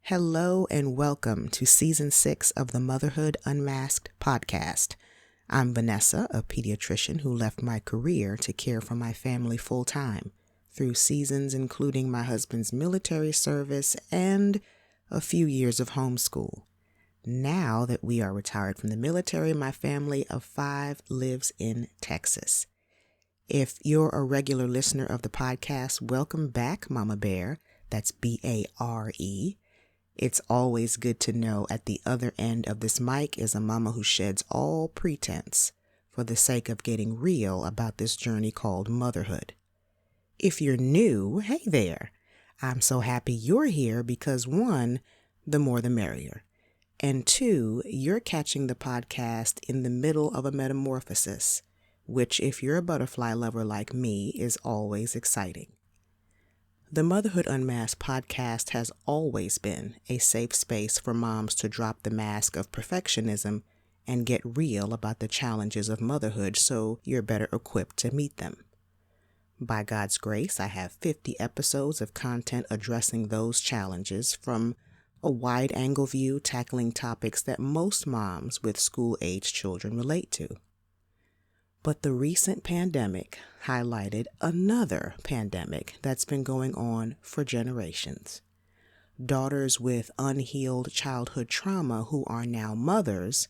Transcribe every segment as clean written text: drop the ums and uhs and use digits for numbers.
Hello and welcome to Season 6 of the Motherhood Unmasked podcast. I'm Vanessa, a pediatrician who left my career to care for my family full-time through seasons including my husband's military service and a few years of homeschool. Now that we are retired from the military, my family of 5 lives in Texas. If you're a regular listener of the podcast, welcome back, Mama Bear. That's B-A-R-E. It's always good to know at the other end of this mic is a mama who sheds all pretense for the sake of getting real about this journey called motherhood. If you're new, hey there. I'm so happy you're here because 1, the more the merrier. And 2, you're catching the podcast in the middle of a metamorphosis, which if you're a butterfly lover like me is always exciting. The Motherhood Unmasked podcast has always been a safe space for moms to drop the mask of perfectionism and get real about the challenges of motherhood so you're better equipped to meet them. By God's grace, I have 50 episodes of content addressing those challenges from a wide-angle view tackling topics that most moms with school-age children relate to. But the recent pandemic highlighted another pandemic that's been going on for generations. Daughters with unhealed childhood trauma who are now mothers,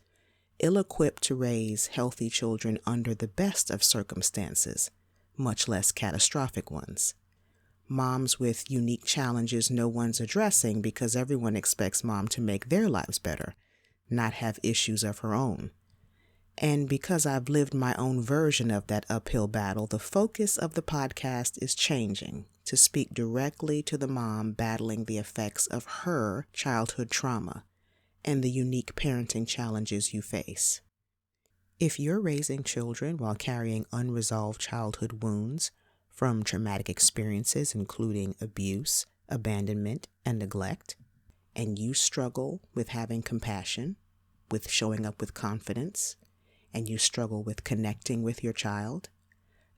ill-equipped to raise healthy children under the best of circumstances, much less catastrophic ones. Moms with unique challenges no one's addressing because everyone expects mom to make their lives better, not have issues of her own. And because I've lived my own version of that uphill battle, the focus of the podcast is changing to speak directly to the mom battling the effects of her childhood trauma and the unique parenting challenges you face. If you're raising children while carrying unresolved childhood wounds from traumatic experiences including abuse, abandonment, and neglect, and you struggle with having compassion, with showing up with confidence, and you struggle with connecting with your child,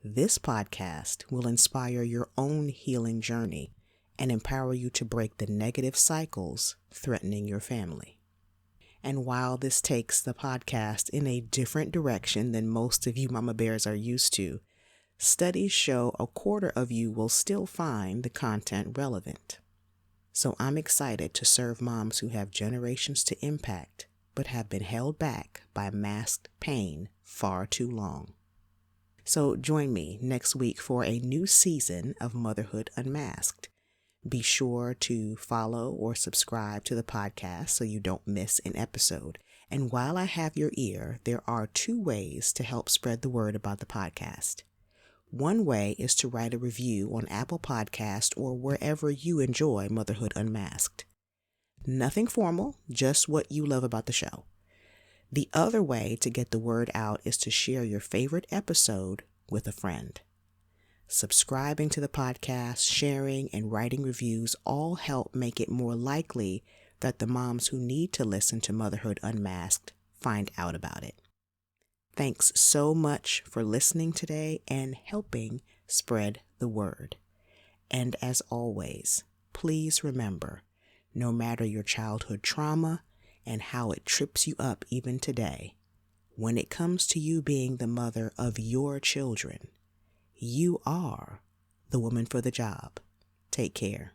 this podcast will inspire your own healing journey and empower you to break the negative cycles threatening your family. And while this takes the podcast in a different direction than most of you mama bears are used to, studies show a quarter of you will still find the content relevant. So I'm excited to serve moms who have generations to impact but have been held back by masked pain far too long. So join me next week for a new season of Motherhood Unmasked. Be sure to follow or subscribe to the podcast so you don't miss an episode. And while I have your ear, there are 2 ways to help spread the word about the podcast. One way is to write a review on Apple Podcast or wherever you enjoy Motherhood Unmasked. Nothing formal, just what you love about the show. The other way to get the word out is to share your favorite episode with a friend. Subscribing to the podcast, sharing, and writing reviews all help make it more likely that the moms who need to listen to Motherhood Unmasked find out about it. Thanks so much for listening today and helping spread the word. And as always, please remember, no matter your childhood trauma and how it trips you up even today, when it comes to you being the mother of your children, you are the woman for the job. Take care.